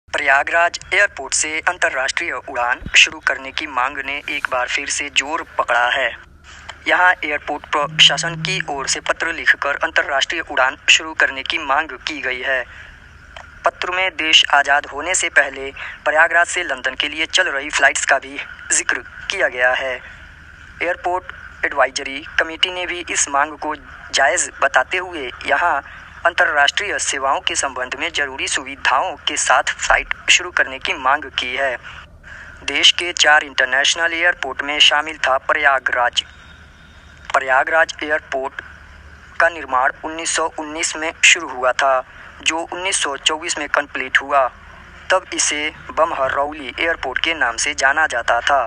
Prayagraj airport से अंतर्राष्ट्रीय उड़ान शुरू करने की मांग ने एक बार फिर से जोर पकड़ा है। यहां एयरपोर्ट प्रशासन की ओर से पत्र लिखकर अंतर्राष्ट्रीय उड़ान शुरू करने की मांग की गई है। पत्र में देश आज़ाद होने से पहले प्रयागराज से लंदन के लिए चल रही फ्लाइट्स का भी जिक्र किया गया है। एयरपोर्ट एडवाइजरी कमेटी ने भी इस मांग को जायज़ बताते हुए यहां अंतर्राष्ट्रीय सेवाओं के संबंध में जरूरी सुविधाओं के साथ फ्लाइट शुरू करने की मांग की है। देश के 4 इंटरनेशनल एयरपोर्ट में शामिल था प्रयागराज। प्रयागराज एयरपोर्ट का निर्माण 1919 में शुरू हुआ था, जो 1924 में कंप्लीट हुआ। तब इसे बमहरौली एयरपोर्ट के नाम से जाना जाता था।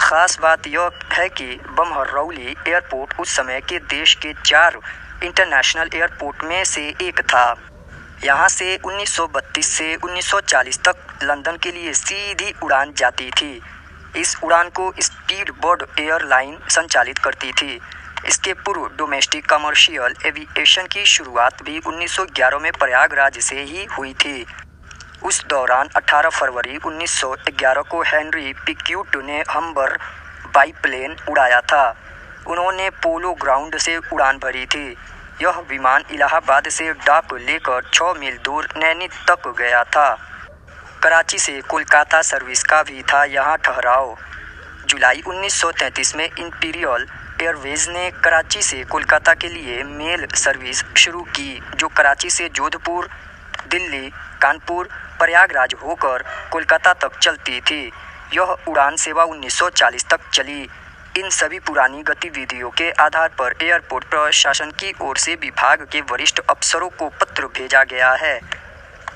ख़ास बात यह है कि बमहरौली एयरपोर्ट उस समय के देश के 4 इंटरनेशनल एयरपोर्ट में से एक था। यहाँ से 1932 से 1940 तक लंदन के लिए सीधी उड़ान जाती थी। इस उड़ान को स्पीड बर्ड एयरलाइन संचालित करती थी। इसके पूर्व डोमेस्टिक कमर्शियल एविएशन की शुरुआत भी 1911 में प्रयागराज से ही हुई थी। उस दौरान 18 फरवरी 1911 को हेनरी पिक्यूट ने हम्बर बाईप्लेन उड़ाया था। उन्होंने पोलो ग्राउंड से उड़ान भरी थी। यह विमान इलाहाबाद से डाक लेकर 6 मील दूर नैनी तक गया था। कराची से कोलकाता सर्विस का भी था यहाँ ठहराव। जुलाई 1933 में इंपीरियल एयरवेज ने कराची से कोलकाता के लिए मेल सर्विस शुरू की, जो कराची से जोधपुर, दिल्ली, कानपुर, प्रयागराज होकर कोलकाता तक चलती थी। यह उड़ान सेवा 1940 तक चली। इन सभी पुरानी गतिविधियों के आधार पर एयरपोर्ट प्रशासन की ओर से विभाग के वरिष्ठ अफसरों को पत्र भेजा गया है।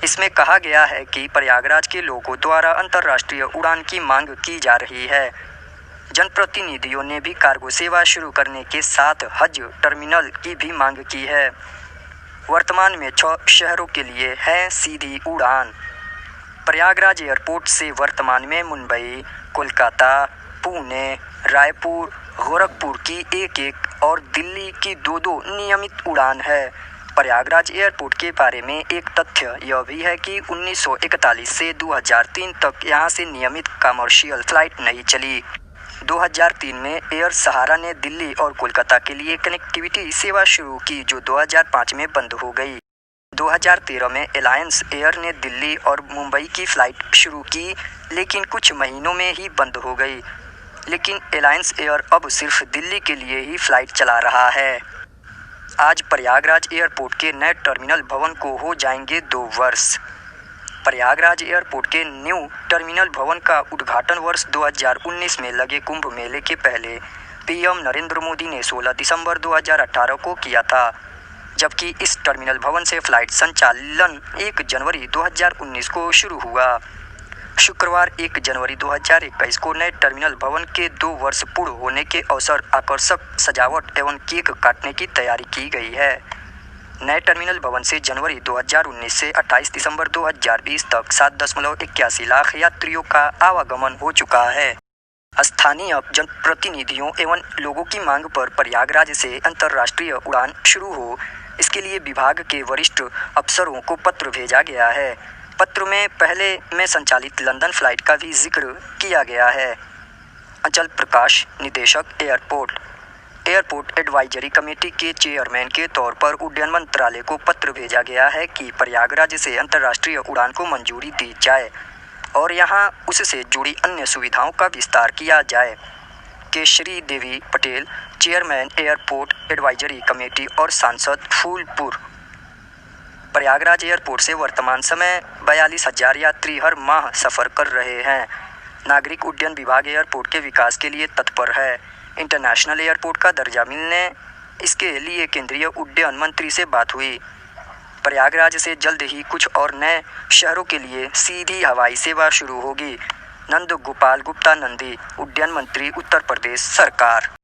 इसमें कहा गया है कि प्रयागराज के लोगों द्वारा अंतर्राष्ट्रीय उड़ान की मांग की जा रही है। जनप्रतिनिधियों ने भी कार्गो सेवा शुरू करने के साथ हज टर्मिनल की भी मांग की है। वर्तमान में 6 शहरों के लिए है सीधी उड़ान। प्रयागराज एयरपोर्ट से वर्तमान में मुंबई, कोलकाता, पुणे, रायपुर, गोरखपुर की 1-1 और दिल्ली की 2-2 नियमित उड़ान है। प्रयागराज एयरपोर्ट के बारे में एक तथ्य यह भी है कि 1941 से 2003 तक यहाँ से नियमित कमर्शियल फ्लाइट नहीं चली। 2003 में एयर सहारा ने दिल्ली और कोलकाता के लिए कनेक्टिविटी सेवा शुरू की, जो 2005 में बंद हो गई। 2013 में एलायंस एयर ने दिल्ली और मुंबई की फ़्लाइट शुरू की, लेकिन कुछ महीनों में ही बंद हो गई। लेकिन एलायंस एयर अब सिर्फ दिल्ली के लिए ही फ़्लाइट चला रहा है। आज प्रयागराज एयरपोर्ट के नए टर्मिनल भवन को हो जाएंगे 2 वर्ष। प्रयागराज एयरपोर्ट के न्यू टर्मिनल भवन का उद्घाटन वर्ष 2019 में लगे कुंभ मेले के पहले पीएम नरेंद्र मोदी ने 16 दिसंबर 2018 को किया था, जबकि इस टर्मिनल भवन से फ्लाइट संचालन 1 जनवरी 2019 को शुरू हुआ। शुक्रवार 1 जनवरी 2021 को नए टर्मिनल भवन के 2 वर्ष पूर्ण होने के अवसर आकर्षक सजावट एवं केक काटने की तैयारी की गई है। नए टर्मिनल भवन से जनवरी 2019 से 28 दिसंबर 2020 तक 7.81 लाख यात्रियों का आवागमन हो चुका है। स्थानीय जनप्रतिनिधियों एवं लोगों की मांग पर प्रयागराज से अंतर्राष्ट्रीय उड़ान शुरू हो, इसके लिए विभाग के वरिष्ठ अफसरों को पत्र भेजा गया है। पत्र में पहले में संचालित लंदन फ्लाइट का भी जिक्र किया गया है। अचल प्रकाश, निदेशक एयरपोर्ट एडवाइजरी कमेटी के चेयरमैन के तौर पर उड्डयन मंत्रालय को पत्र भेजा गया है कि प्रयागराज से अंतर्राष्ट्रीय उड़ान को मंजूरी दी जाए और यहां उससे जुड़ी अन्य सुविधाओं का विस्तार किया जाए। Keshari Devi Patel, chairman airport advisory committee और सांसद फूलपुर। प्रयागराज एयरपोर्ट से वर्तमान समय 42,000 यात्री हर माह सफ़र कर रहे हैं। नागरिक उड्डयन विभाग एयरपोर्ट के विकास के लिए तत्पर है। इंटरनेशनल एयरपोर्ट का दर्जा मिलने इसके लिए केंद्रीय उड्डयन मंत्री से बात हुई। प्रयागराज से जल्द ही कुछ और नए शहरों के लिए सीधी हवाई सेवा शुरू होगी। नंद गोपाल गुप्ता नंदी, उड्डयन मंत्री, उत्तर प्रदेश सरकार।